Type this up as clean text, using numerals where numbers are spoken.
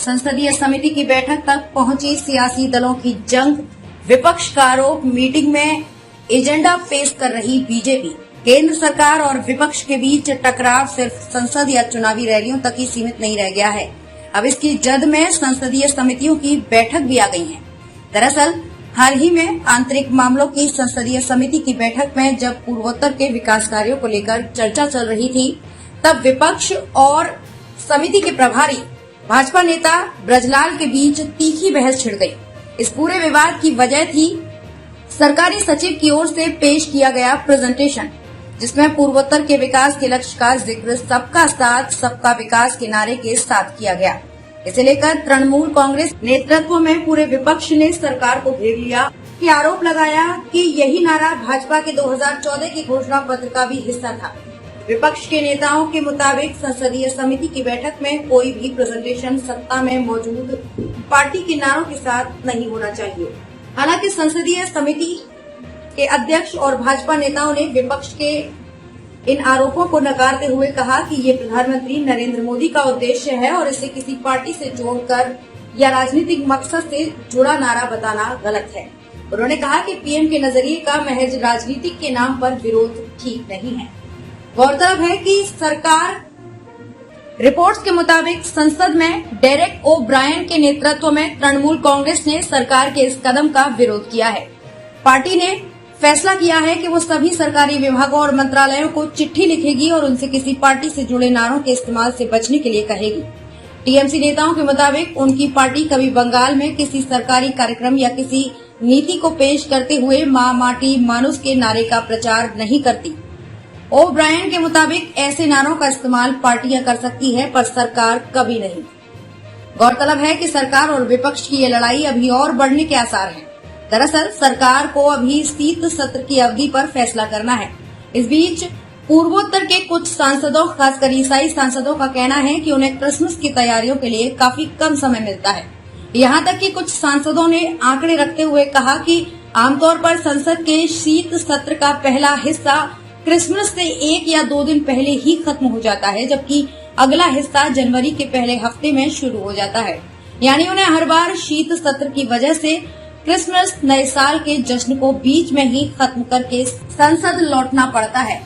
संसदीय समिति की बैठक तक पहुंची सियासी दलों की जंग, विपक्ष का आरोप, मीटिंग में एजेंडा पेश कर रही बीजेपी। केंद्र सरकार और विपक्ष के बीच टकराव सिर्फ संसद या चुनावी रैलियों तक ही सीमित नहीं रह गया है। अब इसकी जद में संसदीय समितियों की बैठक भी आ गई है। दरअसल हाल ही में आंतरिक मामलों की संसदीय समिति की बैठक में जब पूर्वोत्तर के विकास कार्यों को लेकर चर्चा चल रही थी, तब विपक्ष और समिति के प्रभारी भाजपा नेता ब्रजलाल के बीच तीखी बहस छिड़ गई। इस पूरे विवाद की वजह थी सरकारी सचिव की ओर से पेश किया गया प्रेजेंटेशन, जिसमें पूर्वोत्तर के विकास के लक्ष्य का जिक्र सबका साथ सबका विकास के नारे के साथ किया गया। इसे लेकर तृणमूल कांग्रेस नेतृत्व में पूरे विपक्ष ने सरकार को घेर लिया कि आरोप लगाया कि यही नारा भाजपा के 2014 के घोषणा पत्र का भी हिस्सा था। विपक्ष के नेताओं के मुताबिक संसदीय समिति की बैठक में कोई भी प्रेजेंटेशन सत्ता में मौजूद पार्टी के नारों के साथ नहीं होना चाहिए। हालांकि संसदीय समिति के अध्यक्ष और भाजपा नेताओं ने विपक्ष के इन आरोपों को नकारते हुए कहा कि ये प्रधानमंत्री नरेंद्र मोदी का उद्देश्य है और इसे किसी पार्टी से जोड़कर या राजनीतिक मकसद से जुड़ा नारा बताना गलत है। उन्होंने कहा कि पीएम के नजरिए का महज राजनीतिक के नाम पर विरोध ठीक नहीं है। गौरतलब है कि सरकार रिपोर्ट्स के मुताबिक संसद में डेरेक ओ ब्रायन के नेतृत्व में तृणमूल कांग्रेस ने सरकार के इस कदम का विरोध किया है। पार्टी ने फैसला किया है कि वो सभी सरकारी विभागों और मंत्रालयों को चिट्ठी लिखेगी और उनसे किसी पार्टी से जुड़े नारों के इस्तेमाल से बचने के लिए कहेगी। टीएमसी नेताओं के मुताबिक उनकी पार्टी कभी बंगाल में किसी सरकारी कार्यक्रम या किसी नीति को पेश करते हुए माँ माटी मानुष के नारे का प्रचार नहीं करती। ओ ब्रायन के मुताबिक ऐसे नारों का इस्तेमाल पार्टियां कर सकती है, पर सरकार कभी नहीं। गौरतलब है कि सरकार और विपक्ष की ये लड़ाई अभी और बढ़ने के आसार हैं। दरअसल सरकार को अभी शीत सत्र की अवधि पर फैसला करना है। इस बीच पूर्वोत्तर के कुछ सांसदों, खासकर ईसाई सांसदों का कहना है कि उन्हें क्रिसमस की तैयारियों के लिए काफी कम समय मिलता है। यहाँ तक कि कुछ सांसदों ने आंकड़े रखते हुए कहा कि आमतौर पर संसद के शीत सत्र का पहला हिस्सा क्रिसमस से 1 या 2 दिन पहले ही खत्म हो जाता है, जबकि अगला हिस्सा जनवरी के पहले हफ्ते में शुरू हो जाता है। यानी उन्हें हर बार शीत सत्र की वजह से क्रिसमस, नए साल के जश्न को बीच में ही खत्म करके संसद लौटना पड़ता है।